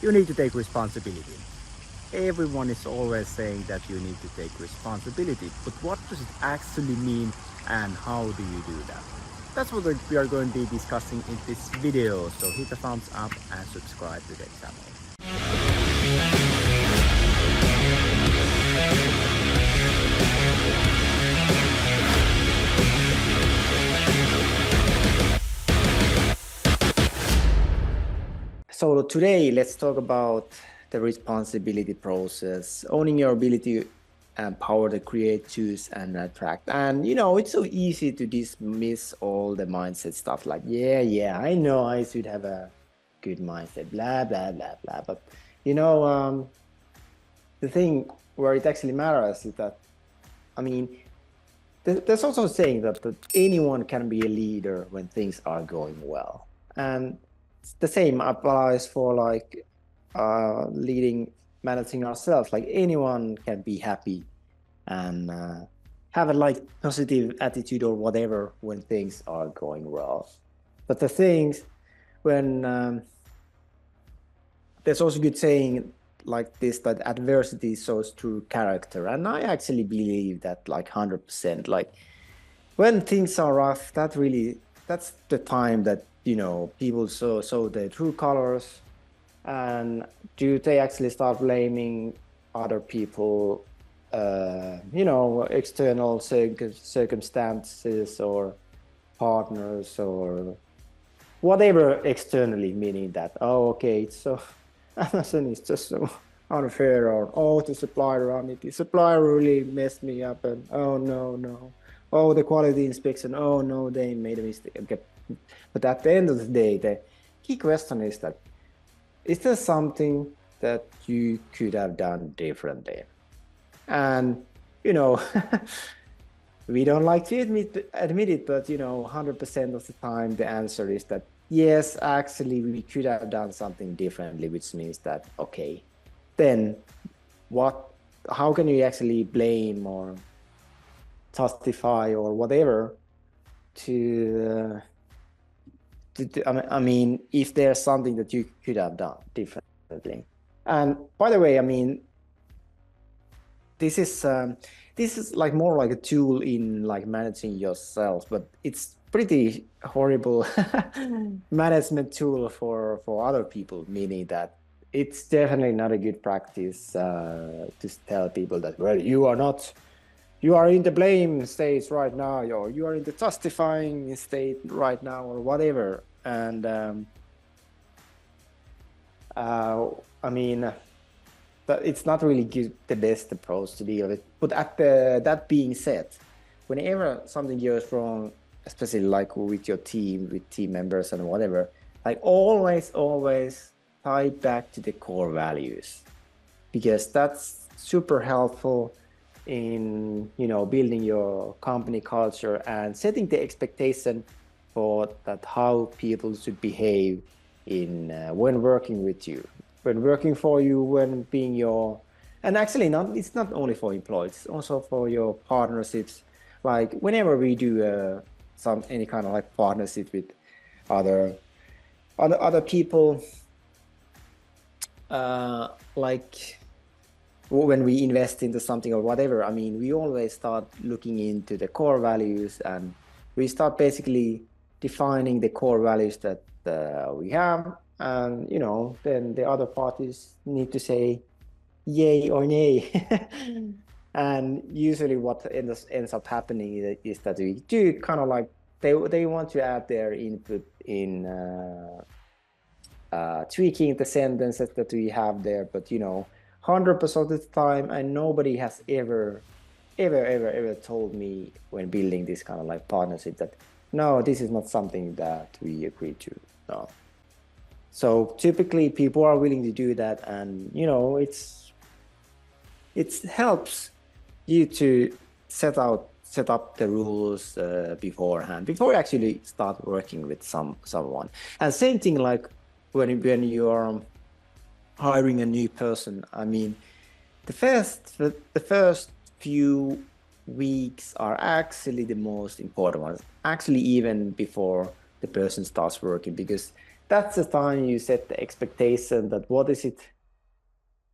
you need to take responsibility. Everyone is always saying that you need to take responsibility, but what does it actually mean and how do you do that? That's what we are going to be discussing in this video, so hit the thumbs up and subscribe to the channel. So today, let's talk about the responsibility process, owning your ability and power to create, choose, and attract. And it's so easy to dismiss all the mindset stuff like, yeah, I know I should have a good mindset, blah, blah, blah, blah. But, the thing where it actually matters is that, there's also a saying that anyone can be a leader when things are going well. And the same applies for managing ourselves. Like anyone can be happy and have a positive attitude or whatever when things are going well. But the things when there's also a good saying like this, that adversity shows true character, and I actually believe that 100%. Like when things are rough, that's the time that people show their true colors. And do they actually start blaming other people, external circumstances or partners or whatever externally, meaning that, oh, okay, so Amazon is just so unfair, or oh, the supplier really messed me up, and oh no, oh, the quality inspection, oh no, they made a mistake. Okay. But at the end of the day, the key question is that, is there something that you could have done differently? And, we don't like to admit it, but, 100% of the time, the answer is that, yes, actually, we could have done something differently, which means that, okay, then how can you actually blame or justify or whatever if there's something that you could have done differently? And by the way, this is more like a tool in managing yourself, but it's pretty horrible management tool for other people, meaning that it's definitely not a good practice to tell people that, well, you are in the blame state right now, or you are in the justifying state right now, or whatever. And but it's not really the best approach to deal with. But that being said, whenever something goes wrong, especially with your team, with team members and whatever, always tie back to the core values, because that's super helpful in building your company culture and setting the expectation for that how people should behave in when working with you, when working for you, when being and actually it's not only for employees, it's also for your partnerships. Like whenever we do any kind of partnership with other people, when we invest into something or whatever, we always start looking into the core values, and we start basically defining the core values that we have, and then the other parties need to say yay or nay. And usually what ends up happening is that we do they want to add their input in tweaking the sentences that we have there, but 100% of the time, and nobody has ever told me when building this kind of partnership that no, this is not something that we agree to. No. So typically people are willing to do that, and it helps you to set up the rules beforehand, before you actually start working with someone. And same thing when you are hiring a new person. The first few weeks are actually the most important ones, actually even before the person starts working, because that's the time you set the expectation that what is it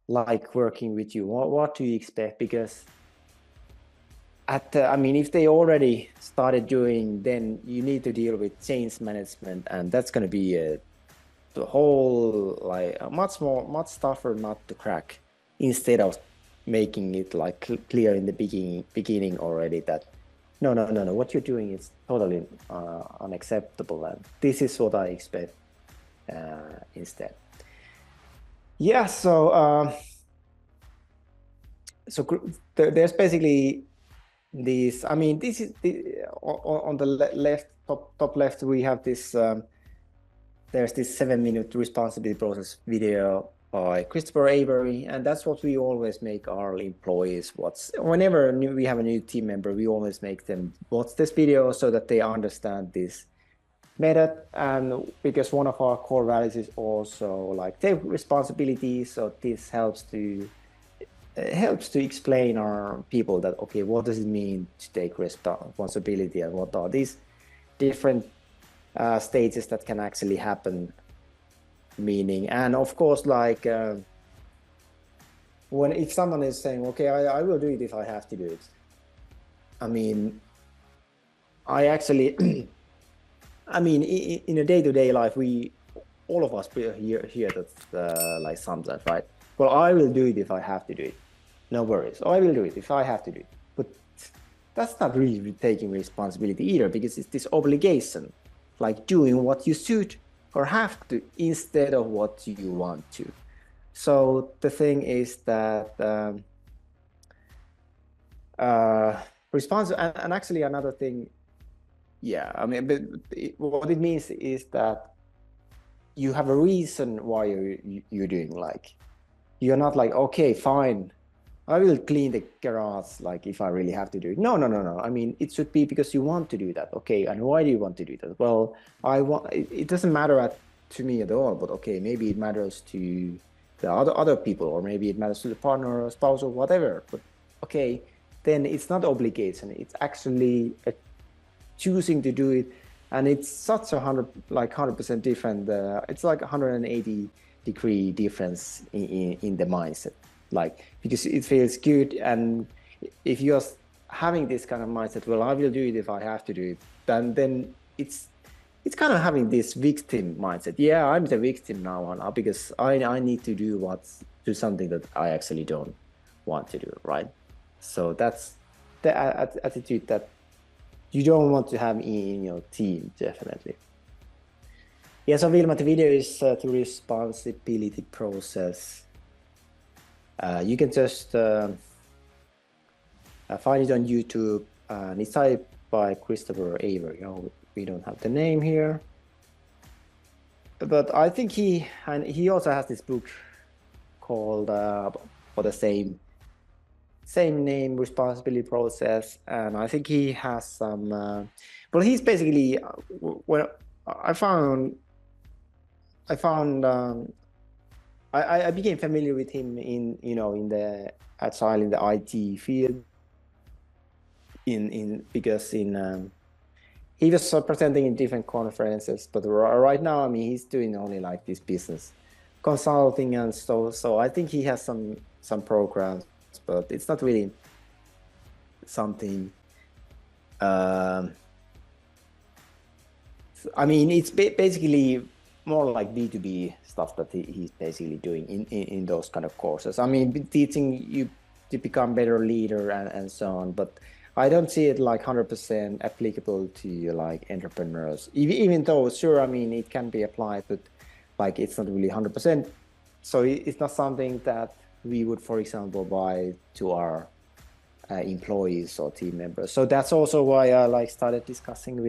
like working with you? What do you expect? Because I mean, if they already started doing, then you need to deal with change management, and that's going to be the whole like a much tougher nut to crack. Instead of making it like clear in the beginning already that no, what you're doing is totally unacceptable, and this is what I expect instead. Yeah, so there's basically this. I mean, this is on the left top left. We have this. There's this 7-minute responsibility process video by Christopher Avery, and that's what we always make our employees watch. Whenever we have a new team member, we always make them watch this video so that they understand this method. And because one of our core values is also like take responsibility, so this helps to explain our people that okay, what does it mean to take responsibility, and what are these different stages that can actually happen, meaning. And of course, like if someone is saying okay, I will do it if I have to do it, I mean, I actually I mean, in a day-to-day life, all of us hear that like sometimes, right? Well, I will do it if I have to do it. No worries. I will do it if I have to do it. But that's not really taking responsibility either, because it's this obligation, like doing what you should or have to instead of what you want to. So the thing is that and actually another thing, yeah, I mean, but what it means is that you have a reason why you're doing, like, you're not like, okay, fine, I will clean the garage, like if I really have to do it. No. I mean, it should be because you want to do that. Okay, and why do you want to do that? Well, it doesn't matter to me at all, but okay, maybe it matters to the other people, or maybe it matters to the partner or spouse or whatever. But okay, then it's not obligation. It's actually choosing to do it, and it's such 100% different. It's like 180-degree difference in the mindset, like, because it feels good. And if you're having this kind of mindset, well, I will do it if I have to do it, then it's kind of having this victim mindset. Yeah, I'm the victim now because I need to do something that I actually don't want to do, right? So that's the attitude that you don't want to have in your team, definitely. Yeah, so Vilma, the video is the responsibility process. You can just find it on YouTube, and it's typed by Christopher Avery. We don't have the name here, but I think he also has this book called for the same name, Responsibility Process, and I think he has some. Well, he's basically I became familiar with him in the Agile, in the IT field, because he was presenting in different conferences, but right now, I mean, he's doing only like this business consulting and so I think he has some programs, but it's not really something. I mean, it's basically more like B2B stuff that he's basically doing in those kind of courses. I mean, teaching you to become better leader and so on, but I don't see it like 100% applicable to like entrepreneurs, even though sure, I mean, it can be applied, but like it's not really 100%. So it's not something that we would, for example, buy to our employees or team members. So that's also why I like started discussing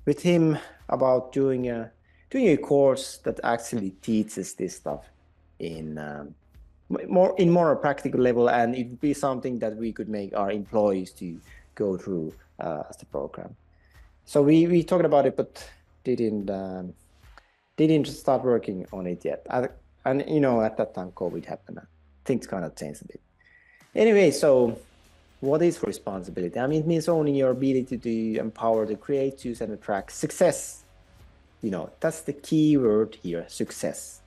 with him about doing a course that actually teaches this stuff in more a practical level, and it would be something that we could make our employees to go through as the program. So we talked about it, but didn't start working on it yet. And at that time COVID happened, things kind of changed a bit. Anyway, so what is responsibility? I mean, it means owning your ability to empower, to create, choose, and attract success that's the key word here, success.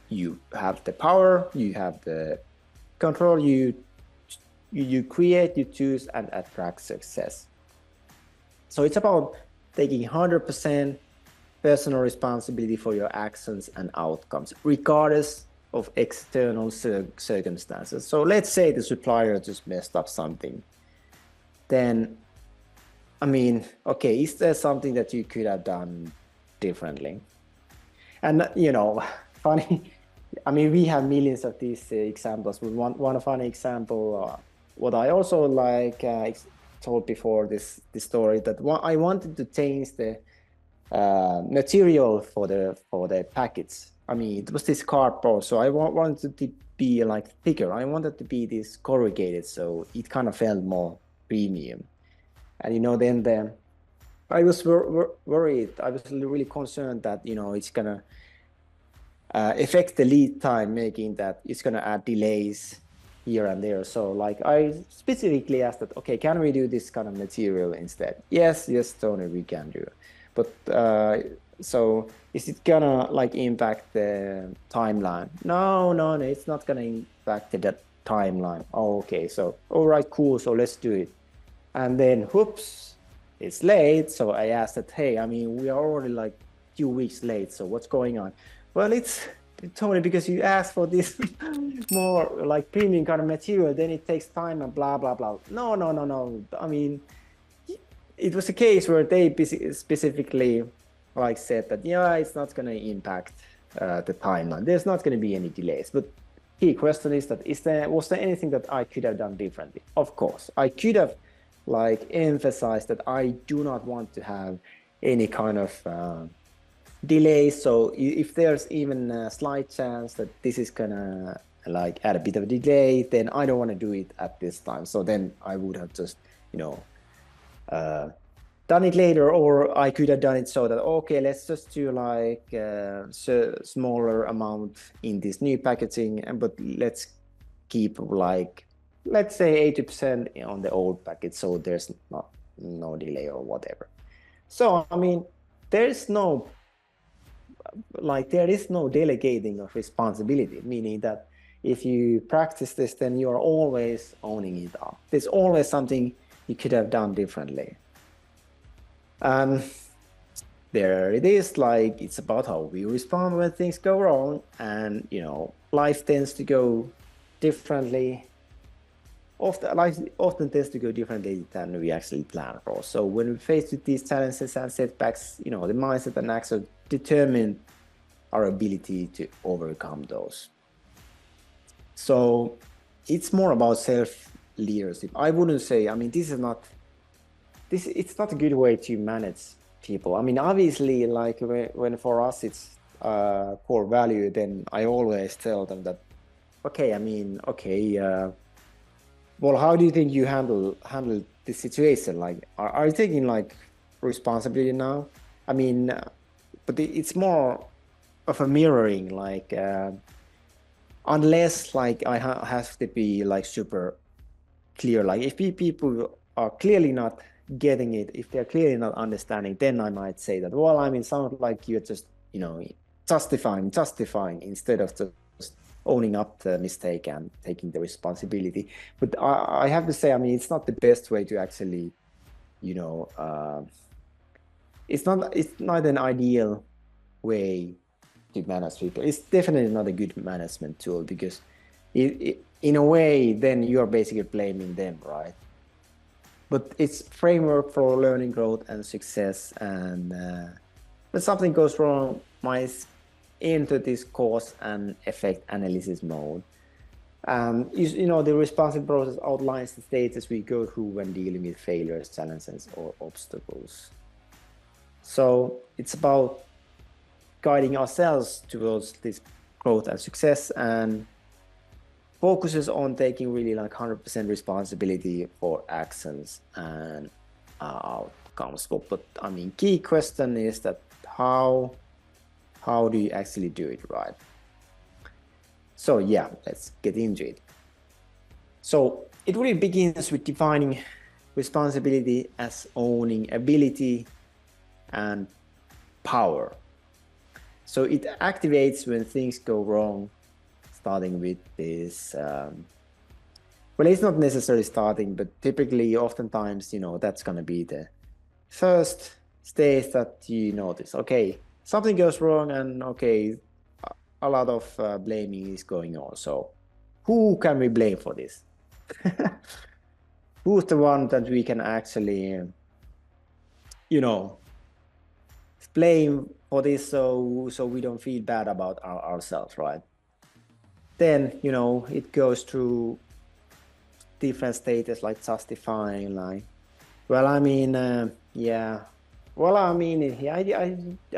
You have the power, you have the control, you create, you choose, and attract success. So it's about taking 100% personal responsibility for your actions and outcomes, regardless of external circumstances. So let's say the supplier just messed up something. Then, I mean, okay, is there something that you could have done differently? And, funny, I mean, we have millions of these examples. But one funny example, what I also told before this story, that I wanted to change the material for the packets. I mean, it was this cardboard, so I wanted to be like thicker. I wanted to be this corrugated, so it kind of felt more premium. And then I was worried. I was really concerned that it's gonna affect the lead time, making that it's gonna add delays here and there. So like I specifically asked that, okay, can we do this kind of material instead? Yes, Tony, we can do. But so is it gonna impact the timeline? No, it's not gonna impact the timeline. Oh, okay, so all right, cool, so let's do it. And then whoops, it's late. So I asked that, hey, I mean, we are already like 2 weeks late, so what's going on? Well, it's Tony, because you asked for this more like premium kind of material, then it takes time and blah blah blah. No. I mean, it was a case where they specifically said that it's not going to impact the timeline. There's not going to be any delays. But key question is that was there anything that I could have done differently? Of course, I could have emphasized that I do not want to have any kind of delays. So if there's even a slight chance that this is gonna add a bit of a delay, then I don't want to do it at this time. So then I would have just done it later, or I could have done it so that, okay, let's just do smaller amount in this new packaging, but let's keep let's say 80% on the old package, so there's no delay or whatever. So I mean, there is no delegating of responsibility, meaning that if you practice this, then you are always owning it up. There's always something you could have done differently. There it is, it's about how we respond when things go wrong, and life tends to go differently. Life often tends to go differently than we actually plan for. So when we face with these challenges and setbacks, the mindset and action determine our ability to overcome those. So it's more about self-leadership. I wouldn't say, I mean, it's not a good way to manage people. I mean, obviously, when for us it's core value, then I always tell them that, well, how do you think you handle this situation? Are you taking responsibility now? I mean, but it's more of a mirroring, unless I have to be super clear. If people are clearly not getting it, if they're clearly not understanding, then I might say that, well, I mean, sounds like you're just justifying instead of just owning up the mistake and taking the responsibility. But I have to say, I mean, it's not the best way to actually it's not an ideal way to manage people. It's definitely not a good management tool, because in a way, then you're basically blaming them, right? But it's framework for learning, growth, and success. And when something goes wrong, into this cause and effect analysis mode. The responsive process outlines the stages we go through when dealing with failures, challenges, or obstacles. So it's about guiding ourselves towards this growth and success, and focuses on taking really 100% responsibility for actions and outcomes. But I mean, key question is that how do you actually do it right? So yeah, let's get into it. So it really begins with defining responsibility as owning ability and power. So it activates when things go wrong, starting with this. Well, it's not necessarily starting, but typically, oftentimes, that's going to be the first stage that you notice. Okay, something goes wrong, and okay, a lot of blaming is going on. So, who can we blame for this? Who's the one that we can actually, blame for this, so we don't feel bad about ourselves, right? Then it goes through different status, like justifying, like, well, I mean, yeah, well, I mean, yeah, I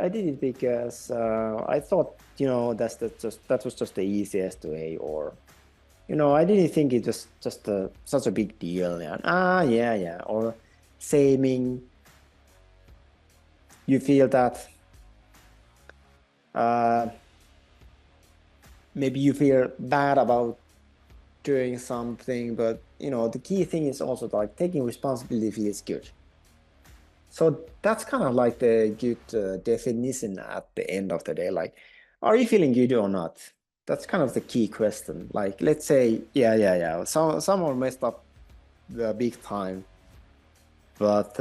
did it because I thought, that was just the easiest way, or I didn't think it was just such a big deal. Yeah, or saming. You feel that maybe you feel bad about doing something, but the key thing is also like taking responsibility feels good. So that's kind of like the good definition at the end of the day. Like, are you feeling good or not? That's kind of the key question. Like, let's say, yeah. Someone messed up big time, but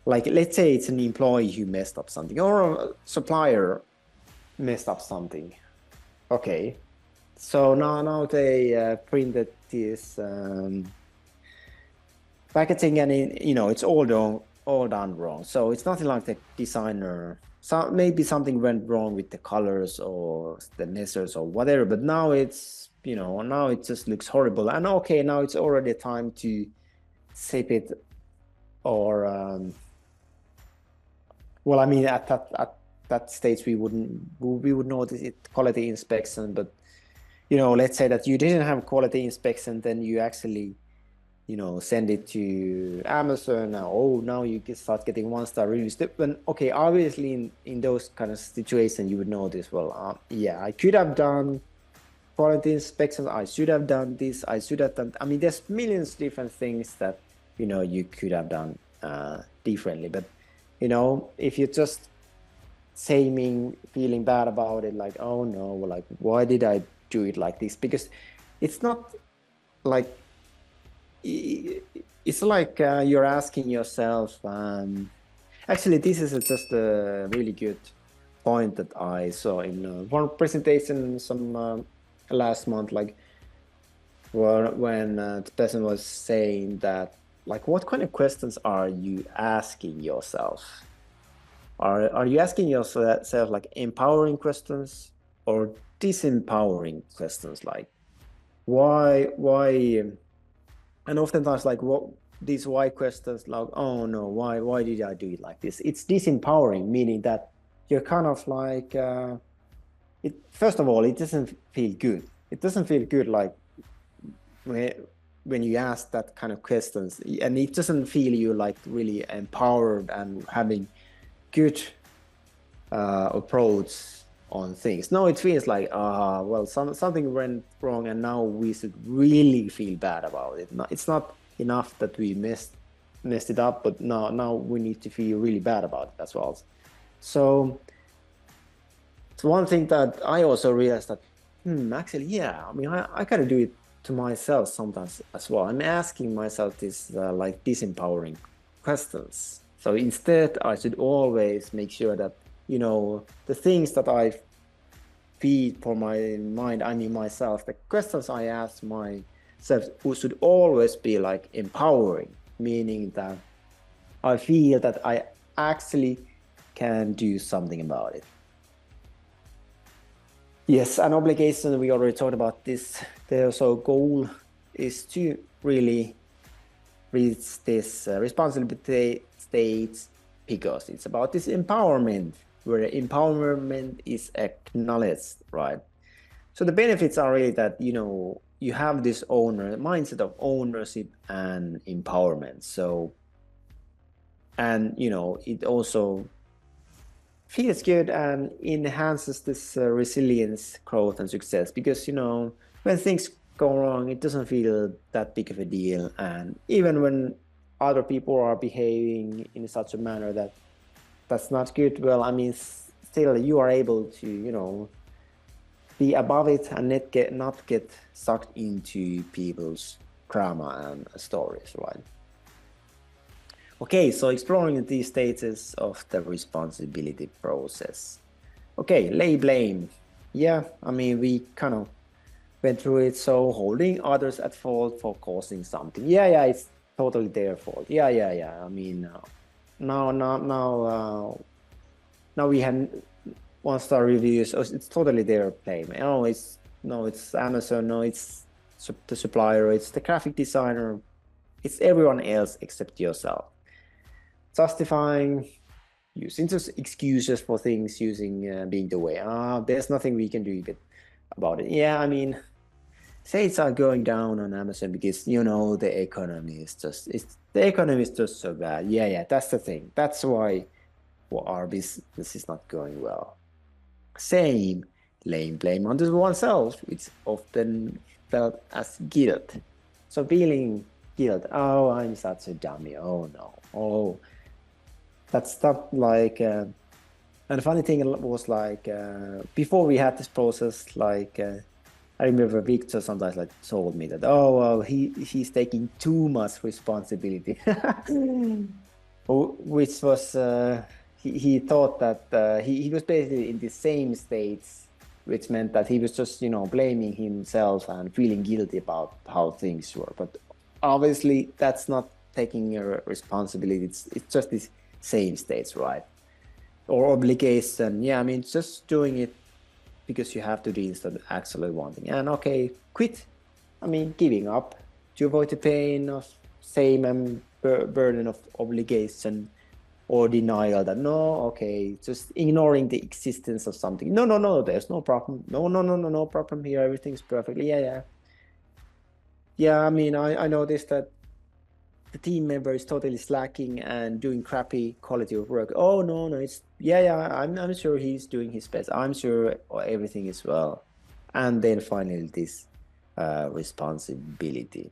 like, let's say it's an employee who messed up something, or a supplier messed up something. Okay, so now they printed this packaging, and it's all done wrong. So it's nothing like the designer. So maybe something went wrong with the colors or the measures or whatever. But now now it just looks horrible. And okay, now it's already time to save it, or well, I mean, at that stage we would notice it quality inspection. But let's say that you didn't have quality inspection, then you actually send it to Amazon. Now you can start getting 1-star reviews. When okay, obviously in those kind of situations you would notice, well, yeah, I could have done quality inspections. I should have done this. I should have done. I mean, there's millions of different things that you could have done differently. But if you're just feeling bad about it, like, oh no, like, why did I do it like this? Because it's not like, it's like you're asking yourself, actually this is just a really good point that I saw in one presentation some last month, like when the person was saying that, like, what kind of questions are you asking yourself? Are you asking yourself like empowering questions or disempowering questions, like why and oftentimes, like, what these why questions, like, oh no, why did I do it like this? It's disempowering, meaning that you're kind of like it. First of all, it doesn't feel good. It doesn't feel good, like when you ask that kind of questions, and it doesn't feel you like really empowered and having good approach on things. No, it feels like, well, something went wrong, and now we should really feel bad about it. It's not enough that we messed it up, but now we need to feel really bad about it as well. So it's one thing that I also realized that, actually, yeah, I mean, I kind of do it to myself sometimes as well. I'm asking myself this like disempowering questions. So instead, I should always make sure that the things that I feed for my mind, I mean myself, the questions I ask myself should always be like empowering, meaning that I feel that I actually can do something about it. Yes, an obligation, we already talked about this. So goal is to really reach this responsibility states, because it's about this empowerment, where empowerment is acknowledged, right? So the benefits are really that you have this mindset of ownership and empowerment. So, and it also feels good and enhances this resilience, growth, and success, because when things go wrong, it doesn't feel that big of a deal, and even when other people are behaving in such a manner that that's not good, well, I mean, still you are able to, you know, be above it and not get sucked into people's drama and stories, right? Okay, so exploring the stages of the responsibility process. Okay, lay blame. Yeah, I mean, we kind of went through it. So holding others at fault for causing something. Yeah, it's totally their fault. Yeah. I mean, now we have 1-star reviews. Oh, it's totally their blame. It's Amazon. No, it's the supplier. It's the graphic designer. It's everyone else except yourself. Justifying, using just excuses for things, using being the way. There's nothing we can do about it. Yeah, I mean, sales are going down on Amazon because the economy is just so bad. Yeah, that's the thing. That's why our business is not going well. Same, laying blame on oneself, which often felt as guilt. So feeling guilt. Oh, I'm such a dummy. Oh no. Oh, that's not like. And the funny thing was like before we had this process, like. I remember Victor sometimes like told me that, oh, well, he's taking too much responsibility, which was he thought that he was basically in the same states, which meant that he was just blaming himself and feeling guilty about how things were. But obviously, that's not taking a responsibility. It's just these same states, right? Or obligation. Yeah, I mean, just doing it because you have to do instead of actually wanting. And okay, quit. I mean, giving up to avoid the pain of shame and burden of obligation or denial that okay, just ignoring the existence of something. No, there's no problem. No problem here. Everything's perfectly. Yeah. Yeah, I mean, I noticed that the team member is totally slacking and doing crappy quality of work. Oh no, it's I'm sure he's doing his best. I'm sure everything is well. And then finally this responsibility.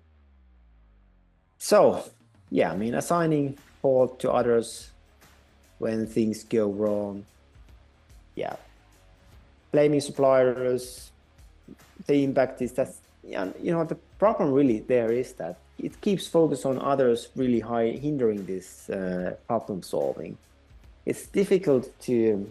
So yeah, I mean, assigning fault to others when things go wrong. Yeah, blaming suppliers. The impact is that the problem really there is that it keeps focus on others really high, hindering this problem solving. It's difficult to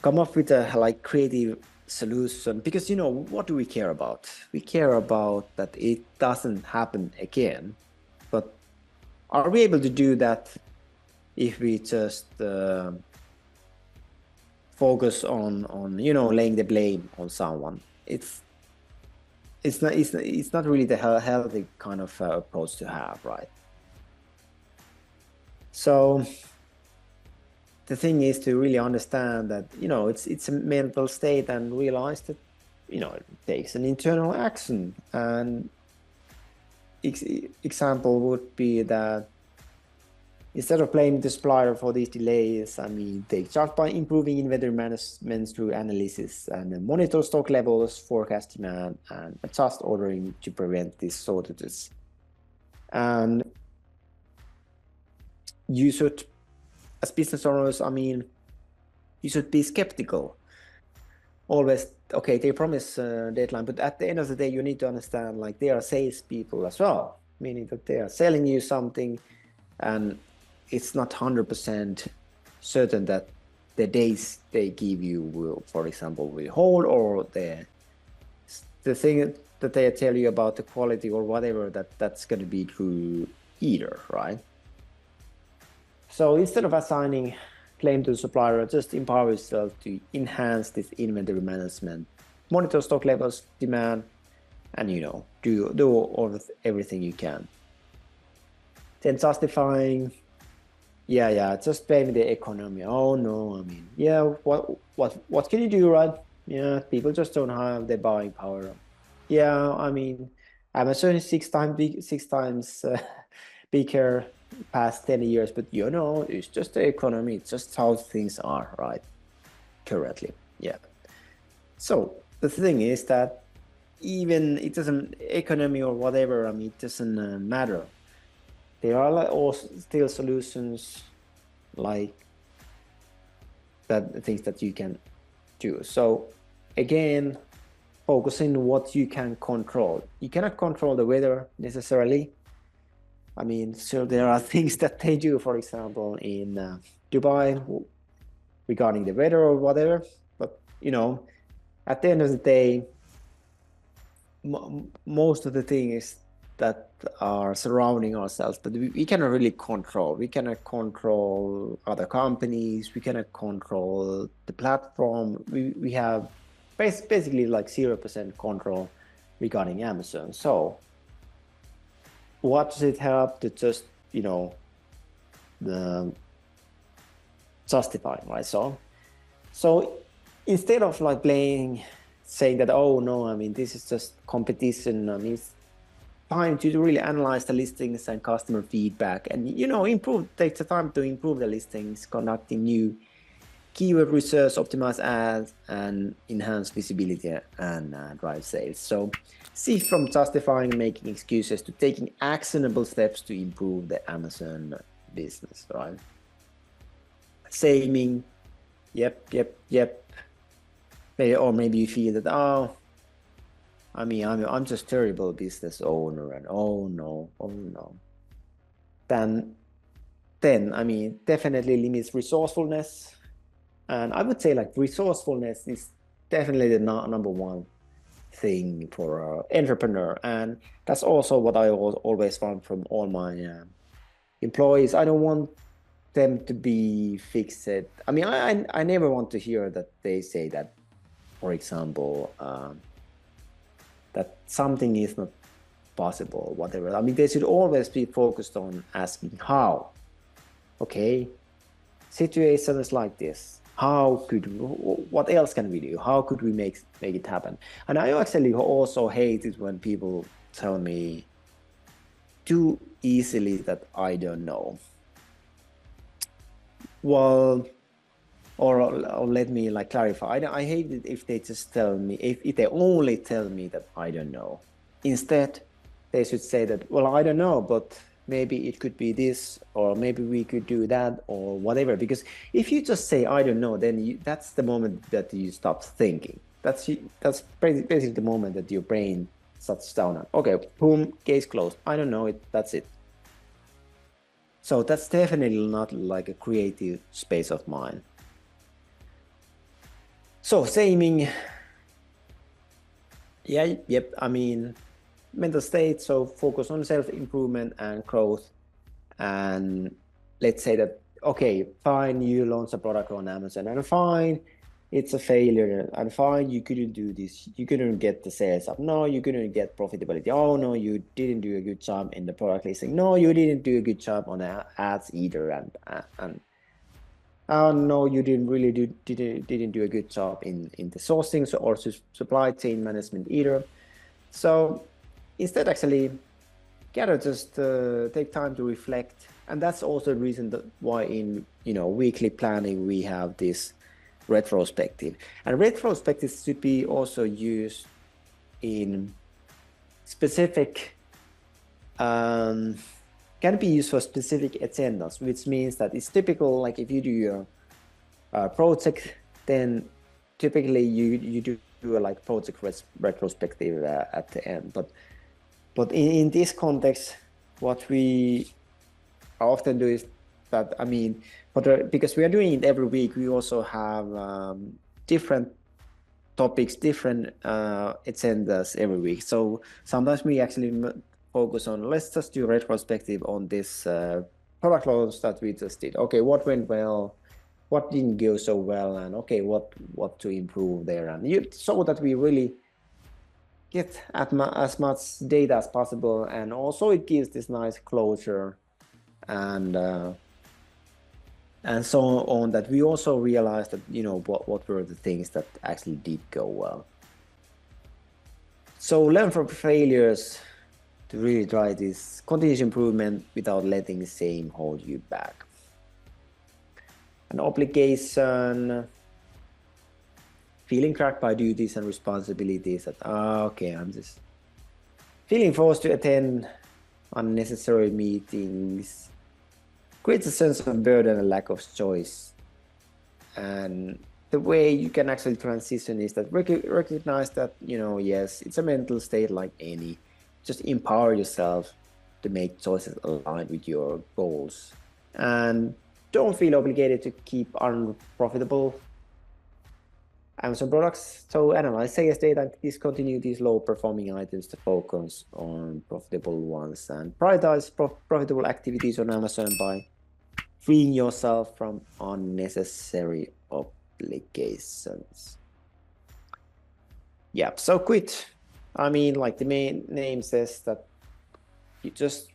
come up with a creative solution because what do we care about? We care about that it doesn't happen again. But are we able to do that if we just focus on laying the blame on someone? It's not really the healthy kind of approach to have, right? So the thing is to really understand that it's a mental state and realize that it takes an internal action. And example would be that instead of blaming the supplier for these delays, I mean, they start by improving inventory management through analysis and monitor stock levels, forecast demand, and adjust ordering to prevent these shortages. And you should, as business owners, I mean, you should be skeptical. Always, okay, they promise a deadline, but at the end of the day, you need to understand, like, they are salespeople as well, meaning that they are selling you something, and it's not 100% certain that the days they give you will, for example, will hold, or the thing that they tell you about the quality or whatever, that's going to be true either, right? So instead of assigning blame to the supplier, just empower yourself to enhance this inventory management, monitor stock levels, demand, and do everything you can. Then justifying, just blame the economy. Oh no, I mean, what can you do, right? Yeah, people just don't have the buying power. Yeah, I mean, Amazon is six times bigger past 10 years, but it's just the economy. It's just how things are, right? Currently, yeah. So the thing is that even it doesn't economy or whatever. I mean, it doesn't matter. There are like also still solutions like that, things that you can do. So again, focusing on what you can control. You cannot control the weather necessarily. I mean, so there are things that they do, for example, in Dubai regarding the weather or whatever. But at the end of the day, most of the things that are surrounding ourselves, but we cannot really control. We cannot control other companies. We cannot control the platform. We have basically like 0% control regarding Amazon. So what does it help to just, the justifying, right? So instead of like saying that, oh no, I mean, this is just competition. I mean, it's time to really analyze the listings and customer feedback and, take the time to improve the listings, conducting new keyword research, optimize ads, and enhance visibility and drive sales. So see from justifying and making excuses to taking actionable steps to improve the Amazon business, right? Saying, yep. Maybe you feel that, oh, I mean, I'm just terrible business owner, and oh no. Then I mean, definitely limits resourcefulness. And I would say like resourcefulness is definitely the number one thing for an entrepreneur. And that's also what I always found from all my employees. I don't want them to be fixed. I mean, I never want to hear that they say that, for example, that something is not possible or whatever. I mean, they should always be focused on asking how. Okay, situation is like this. What else can we do? How could we make it happen? And I actually also hate it when people tell me too easily that I don't know. Well, or let me like clarify. I hate it if they just tell me, if they only tell me that I don't know. Instead, they should say that, well, I don't know, but maybe it could be this, or maybe we could do that, or whatever. Because if you just say I don't know, then that's the moment that you stop thinking. That's basically the moment that your brain shuts down. Okay, boom, case closed. I don't know it. That's it. So that's definitely not like a creative space of mind. So saying, yeah, yep. I mean, mental state. So focus on self-improvement and growth. And let's say that, okay, fine, you launch a product on Amazon, and fine, it's a failure, and fine, you couldn't do this, you couldn't get the sales up, no, you couldn't get profitability, oh no, you didn't do a good job in the product listing, no, you didn't do a good job on ads either, and oh no, you didn't do a good job in the sourcing or supply chain management either. So instead, actually, gotta just take time to reflect, and that's also the reason why in weekly planning we have this retrospective, and retrospectives should be also used in specific can be used for specific agendas, which means that it's typical, like if you do your project, then typically you do a like project retrospective at the end. But in this context, what we often do is that, I mean, because we are doing it every week, we also have different topics, different agendas every week. So sometimes we actually focus on, let's just do retrospective on this product launch that we just did. Okay, what went well, what didn't go so well, and okay, what to improve there, and so that we really get as much data as possible, and also it gives this nice closure and so on, that we also realize that what were the things that actually did go well. So learn from failures to really try this continuous improvement without letting the same hold you back. An obligation. feeling trapped by duties and responsibilities that, okay, I'm just feeling forced to attend unnecessary meetings, creates a sense of burden and lack of choice. And the way you can actually transition is that recognize that, yes, it's a mental state like any. Just empower yourself to make choices aligned with your goals. And don't feel obligated to keep unprofitable Amazon products. So analyze sales data and discontinue these low-performing items to focus on profitable ones, and prioritize profitable activities on Amazon by freeing yourself from unnecessary obligations. Yeah, so quit. I mean, like the main name says, that you just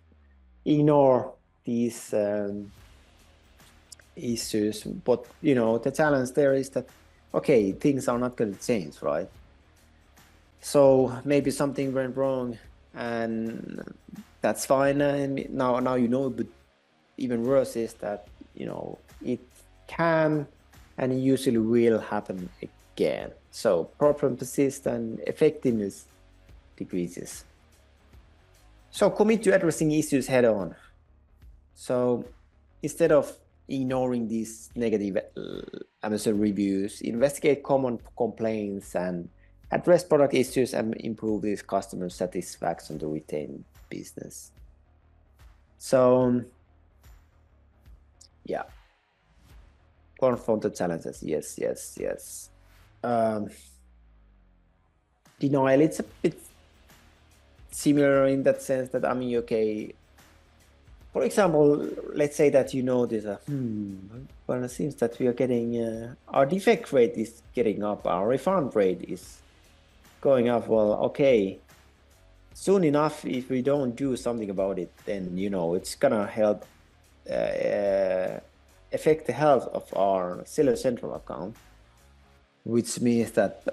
ignore these issues. But the challenge there is that, okay, things are not going to change, right? So maybe something went wrong, and that's fine. And now but even worse is that it can and usually will happen again. So problem persists and effectiveness decreases. So commit to addressing issues head on. So instead of ignoring these negative Amazon reviews, investigate common complaints and address product issues and improve this customer satisfaction to retain business. So yeah, confront the challenges. Yes. Denial, it's a bit similar in that sense that, okay, for example, let's say that well, it seems that we are getting, our defect rate is getting up, our refund rate is going up. Well, okay, soon enough, if we don't do something about it, then, it's gonna help affect the health of our Seller Central account, which means that,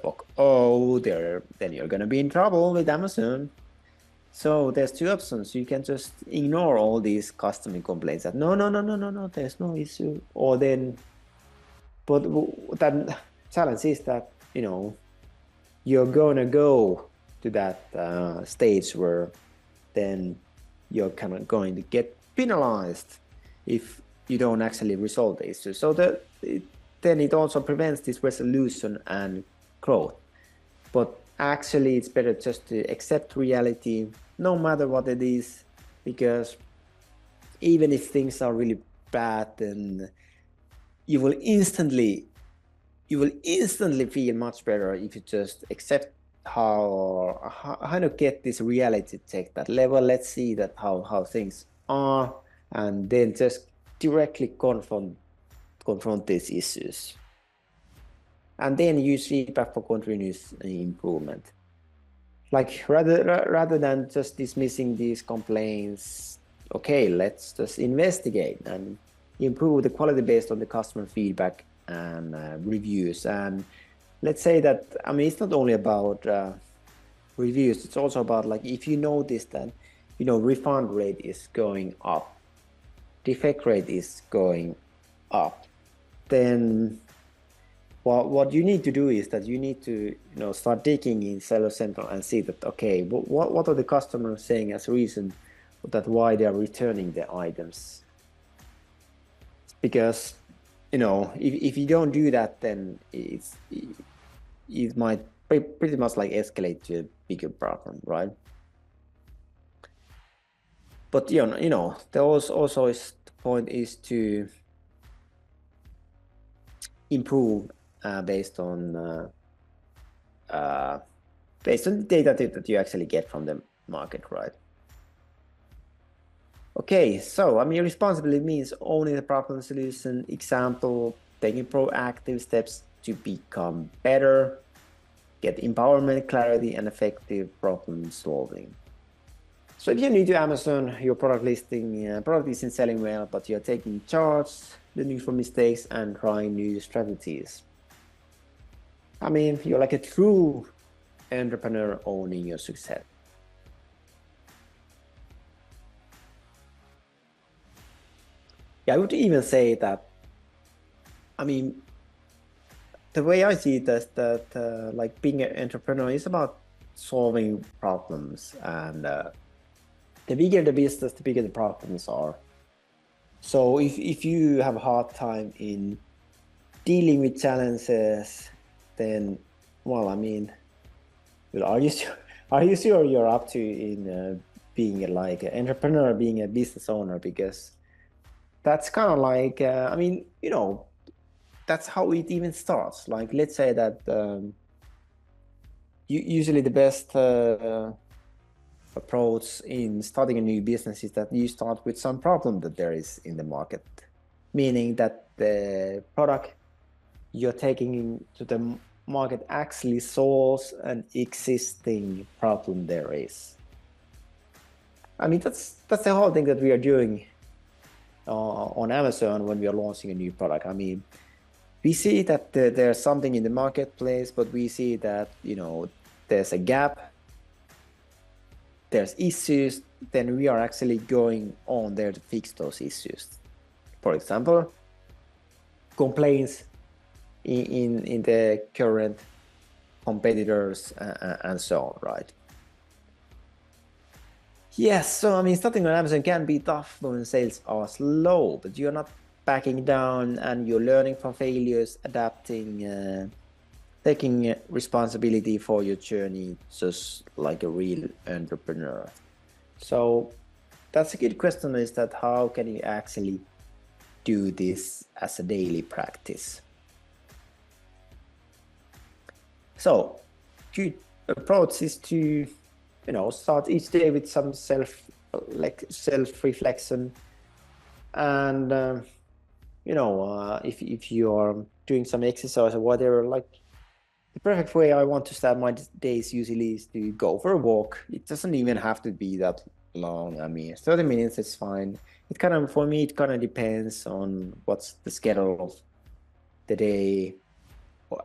then you're gonna be in trouble with Amazon. So there's two options. You can just ignore all these customer complaints that no, there's no issue. Or then, but that challenge is that, you're gonna go to that stage where then you're kind of going to get penalized if you don't actually resolve the issue. So then it also prevents this resolution and growth. But actually, it's better just to accept reality, no matter what it is, because even if things are really bad, then you will instantly feel much better if you just accept how to get this reality check, that level. Let's see that how things are, and then just directly confront these issues, and then use feedback for continuous improvement. Like rather than just dismissing these complaints, okay, let's just investigate and improve the quality based on the customer feedback and reviews. And let's say that, it's not only about reviews, it's also about, like, if you notice that, refund rate is going up, defect rate is going up, then what you need to do is that you need to start digging in Seller Central and see that, okay, what are the customers saying as reason that why they are returning the items. Because if you don't do that, then it might pretty much like escalate to a bigger problem, right? But there also is the point is to improve based on the data that you actually get from the market, right? Okay, so responsibility means owning the problem solution. Example, taking proactive steps to become better, get empowerment, clarity, and effective problem solving. So if you're new to Amazon, your product isn't selling well, but you're taking charge, learning from mistakes, and trying new strategies. You're like a true entrepreneur owning your success. Yeah, I would even say that, the way I see it is that like being an entrepreneur is about solving problems, and the bigger the business, the bigger the problems are. So if you have a hard time in dealing with challenges, then, well, I mean, well, are you sure, are you sure you're up to in being like an entrepreneur, being a business owner? Because that's kind of like, I mean, that's how it even starts. Like, let's say that usually the best approach in starting a new business is that you start with some problem that there is in the market, meaning that the product you're taking to the market actually solves an existing problem there is. I mean, that's the whole thing that we are doing on Amazon when we are launching a new product. I mean, we see that there's something in the marketplace, but we see that, there's a gap, there's issues, then we are actually going on there to fix those issues. For example, complaints in the current competitors and so on, right? Yes, so I mean, starting on Amazon can be tough when sales are slow, but you're not backing down and you're learning from failures, adapting, taking responsibility for your journey, just like a real entrepreneur. So that's a good question, is that how can you actually do this as a daily practice? So good approach is to, start each day with some self-reflection, and if you are doing some exercise or whatever, like the perfect way I want to start my days usually is to go for a walk. It doesn't even have to be that long. I mean, 30 minutes is fine. For me, it kind of depends on what's the schedule of the day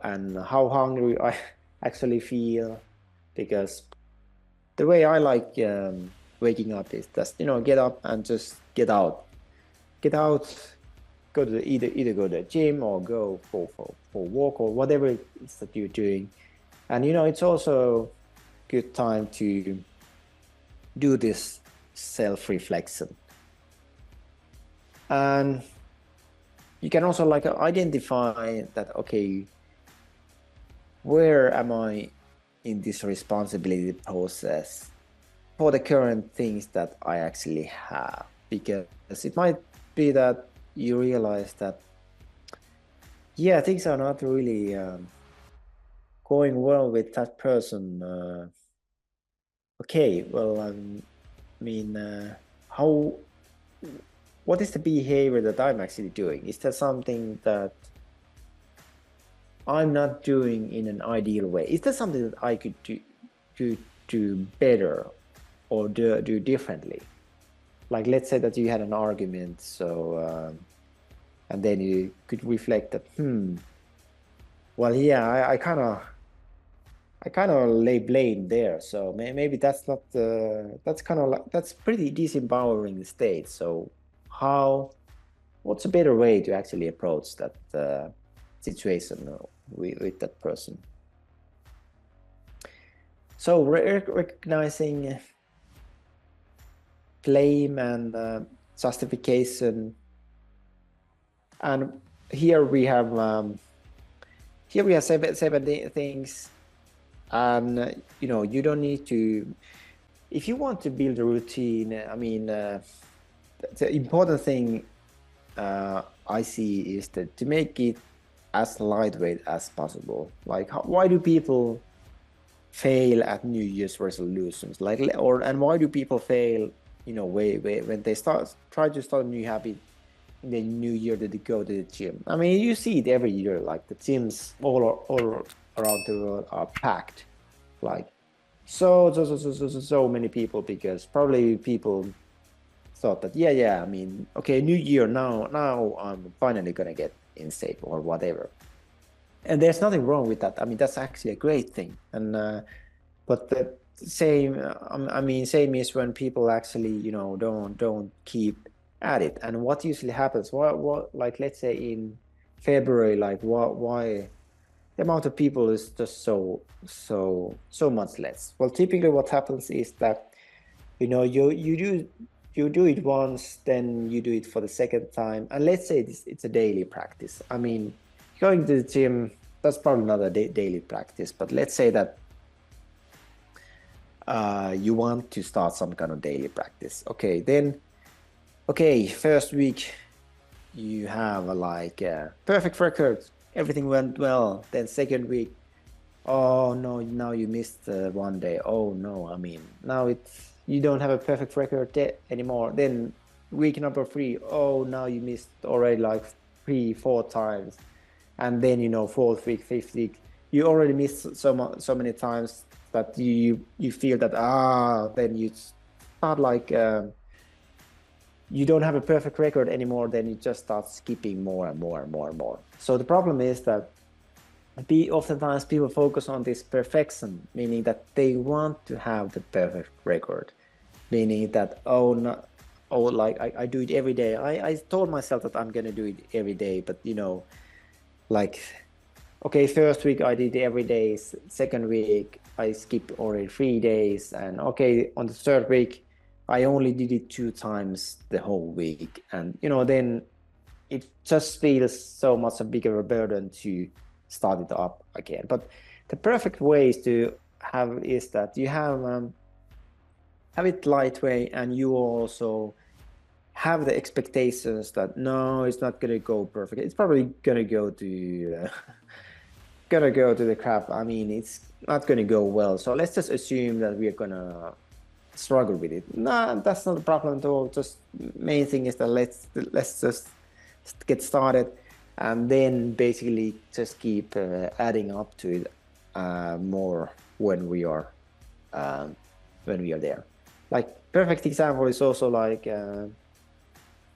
and how hungry I actually feel, because the way I like waking up is just, get up and just get out, go to either go to the gym or go for a walk or whatever it is that you're doing. And it's also good time to do this self-reflection. And you can also like identify that, okay, where am I in this responsibility process for the current things that I actually have? Because it might be that you realize that, yeah, things are not really going well with that person. Okay, well, I mean, what is the behavior that I'm actually doing? Is there something that I'm not doing in an ideal way? Is there something that I could do better or do differently? Like, let's say that you had an argument, so and then you could reflect that, well, yeah, I kind of lay blame there. So maybe that's not that's kind of like, that's pretty disempowering state. So what's a better way to actually approach that situation with that person? So recognizing blame and justification, and here we have seven things, and you don't need to, if you want to build a routine. I mean, the important thing I see is that to make it as lightweight as possible. Like, why do people fail at New Year's resolutions? And why do people fail? When they try to start a new habit in the new year, that they go to the gym. I mean, you see it every year. Like the gyms all around the world are packed. Like so many people, because probably people thought that, yeah, I mean, okay, new year, now I'm finally gonna get in shape or whatever. And there's nothing wrong with that. I mean, that's actually a great thing. And but the same, I mean, same is when people actually, don't keep at it. And what usually happens? What like, let's say in February, like why the amount of people is just so much less. Well, typically what happens is that, you know, you do it once, then you do it for the second time, and let's say it's a daily practice. I mean, going to the gym, that's probably not a daily practice, but let's say that you want to start some kind of daily practice. Okay, then, okay, first week you have a perfect record, everything went well. Then second week, oh no, now you missed one day. Oh no, I mean, now you don't have a perfect record anymore. Then week number 3, oh, now you missed already like 3-4 times. And then, you know, fourth week, fifth week, you already missed so many times that you feel that then you start like you don't have a perfect record anymore. Then you just start skipping more and more and more and more. So the problem is that oftentimes people focus on this perfection, meaning that they want to have the perfect record, meaning that like I do it every day. I told myself that I'm gonna do it every day, but you know, like, okay, first week I did every day, second week I skipped already 3 days, and okay, on the third week I only did it 2 times the whole week, and you know, then it just feels so much a bigger burden to start it up again. But the perfect way is that you have it lightweight, and you also have the expectations that no, it's not gonna go perfect. It's probably gonna go to the crap. I mean, it's not gonna go well. So let's just assume that we are gonna struggle with it. No, that's not a problem at all. Just main thing is that let's just get started, and then basically just keep adding up to it more when we are there. Like, perfect example is also like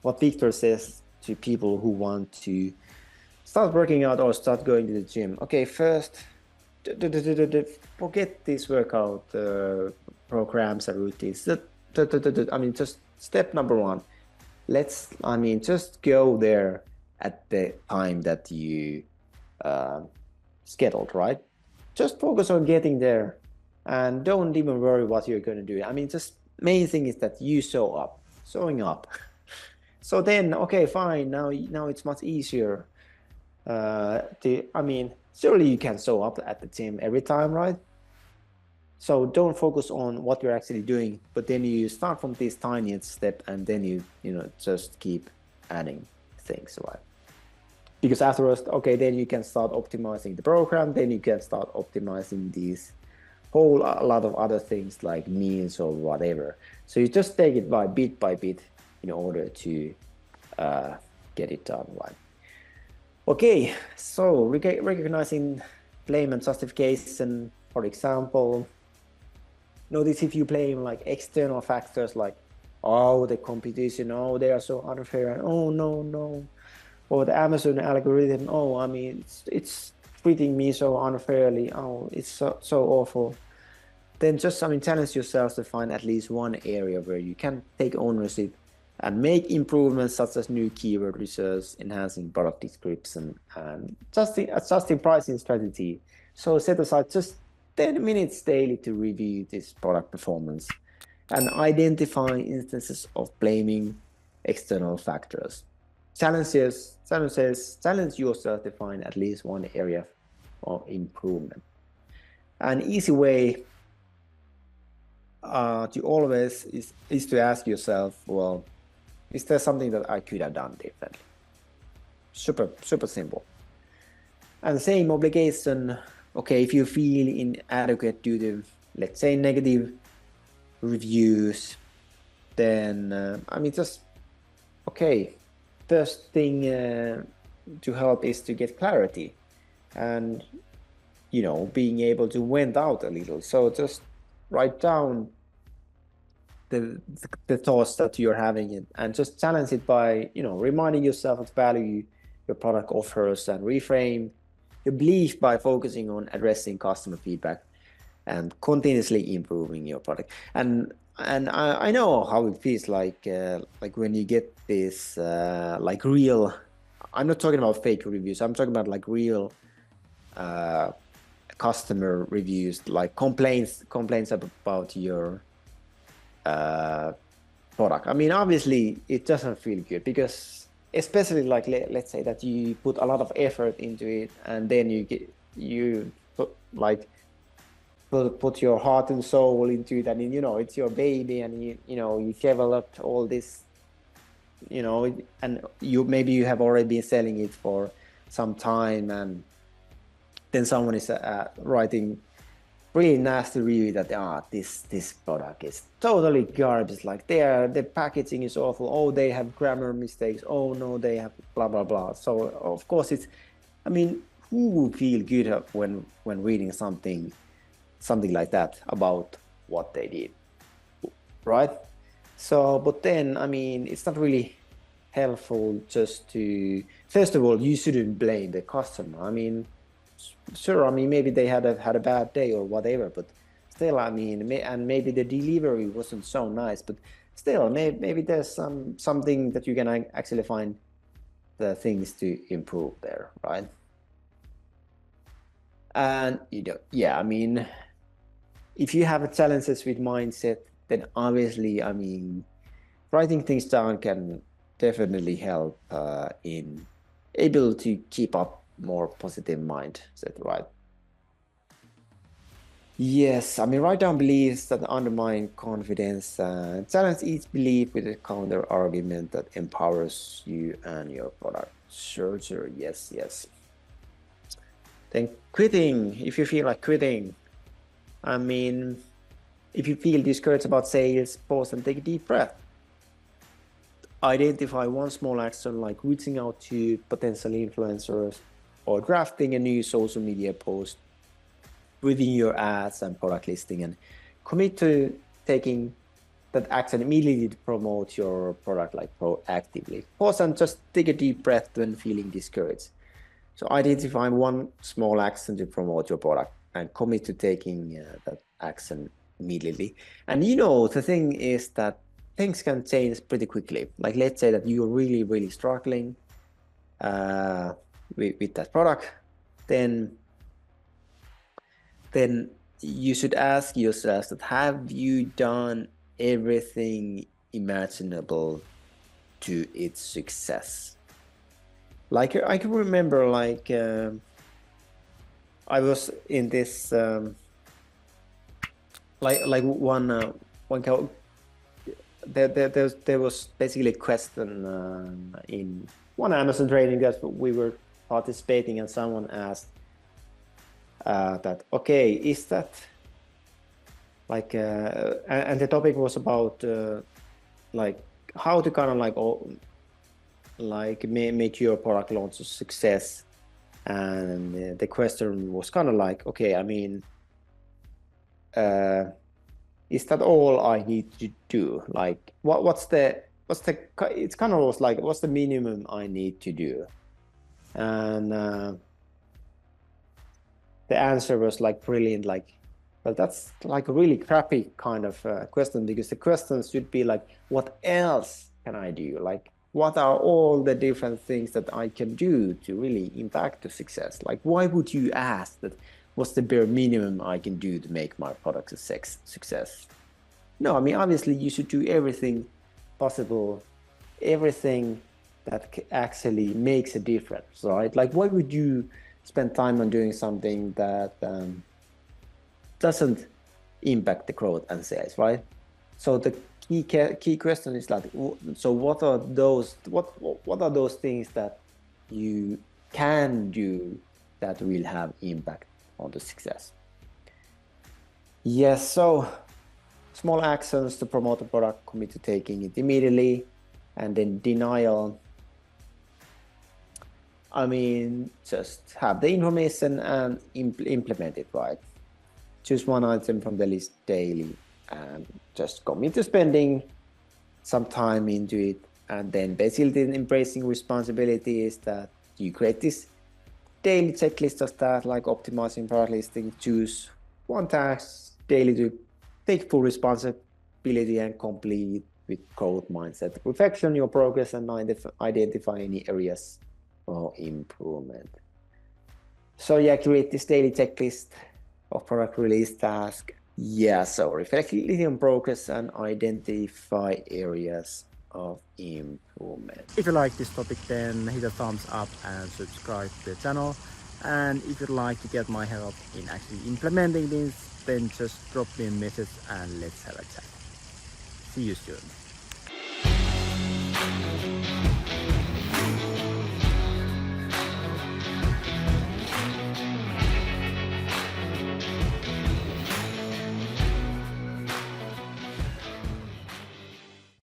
what Victor says to people who want to start working out or start going to the gym. Okay, first, forget these workout programs and routines. I mean, just step number 1. Just go there at the time that you scheduled, right? Just focus on getting there, and don't even worry what you're going to do. I mean, just main thing is that you showing up. So then, okay, fine. Now it's much easier. Surely you can show up at the gym every time, right? So don't focus on what you're actually doing, but then you start from this tiniest step, and then you just keep adding things, right? Because afterwards, okay, then you can start optimizing the program. Then you can start optimizing these whole a lot of other things like meals or whatever. So you just take it bit by bit in order to get it done, right? Okay, so recognizing blame and justification, for example. Notice if you blame like external factors like, oh, the competition, oh, they are so unfair, and oh no, or the Amazon algorithm, oh, I mean, it's treating me so unfairly, oh, it's so awful. Then just challenge yourselves to find at least one area where you can take ownership and make improvements, such as new keyword research, enhancing product description, and adjusting pricing strategy. So set aside just 10 minutes daily to review this product performance and identify instances of blaming external factors. Challenge yourself to find at least one area of improvement. An easy way to always is to ask yourself, well, is there something that I could have done differently? Super simple. And the same obligation, okay, if you feel inadequate due to, let's say, negative reviews, then, first thing to help is to get clarity and, being able to vent out a little. So just write down the thoughts that you're having, and just challenge it by, reminding yourself of the value your product offers, and reframe your belief by focusing on addressing customer feedback and continuously improving your product. And I know how it feels like when you get this real, I'm not talking about fake reviews, I'm talking about like real customer reviews, like complaints about your product. I mean, obviously it doesn't feel good, because especially like let's say that you put a lot of effort into it, and then you put your heart and soul into it, and it's your baby, and you developed all this, and maybe you have already been selling it for some time, and then someone is writing really nasty review that this product is totally garbage, like the packaging is awful, oh they have grammar mistakes, oh no they have blah blah blah. So of course I mean, who would feel good when reading something like that about what they did, right? So but then I mean, it's not really helpful just to, first of all, you shouldn't blame the customer. I mean, sure, I mean, maybe they had a bad day or whatever, but still, I mean, and maybe the delivery wasn't so nice, but still, maybe there's something that you can actually find the things to improve there, right? And yeah, I mean, if you have challenges with mindset, then obviously, I mean, writing things down can definitely help in able to keep up more positive mindset, right? Yes, I mean, write down beliefs that undermine confidence, challenge each belief with a counter argument that empowers you and your product. Sure, yes. Then quitting, if you feel like quitting, I mean, if you feel discouraged about sales, pause and take a deep breath. Identify one small action, like reaching out to potential influencers or drafting a new social media post within your ads and product listing, and commit to taking that action immediately to promote your product, like proactively. Pause and just take a deep breath when feeling discouraged. So identify one small action to promote your product and commit to taking that action immediately. And the thing is that things can change pretty quickly. Like let's say that you're really struggling with that product, then you should ask yourself that, have you done everything imaginable to its success? Like I can remember, like I was in this like one there was basically a question in one Amazon training that we were participating, and someone asked that, okay, is that like and the topic was about like how to kind of like make your product launch a success. And the question was kind of like, okay, I mean, is that all I need to do? Like what's the it's kind of like, what's the minimum I need to do? And the answer was like brilliant, like, well, that's like a really crappy kind of question, because the question should be like, what else can I do? Like, what are all the different things that I can do to really impact the success? Like, why would you ask that? What's the bare minimum I can do to make my product a success? No, I mean, obviously you should do everything possible, everything that actually makes a difference, right? Like, why would you spend time on doing something that doesn't impact the growth and sales, right? So the key question is like, so what are those things that you can do that will have impact on the success? Yes, so small actions to promote the product, commit to taking it immediately. And then denial, I mean, just have the information and implement it, right? Choose one item from the list daily and just commit to spending some time into it. And then basically embracing responsibility is that you create this daily checklist of tasks, like optimizing product listing. Choose one task daily to take full responsibility and complete with growth mindset. Reflect on your progress and identify any areas for improvement. So yeah, create this daily checklist of product release task. Yeah, so reflect on progress and identify areas of improvement. If you like this topic, then hit a thumbs up and subscribe to the channel. And if you'd like to get my help in actually implementing this, then just drop me a message and let's have a chat. See you soon.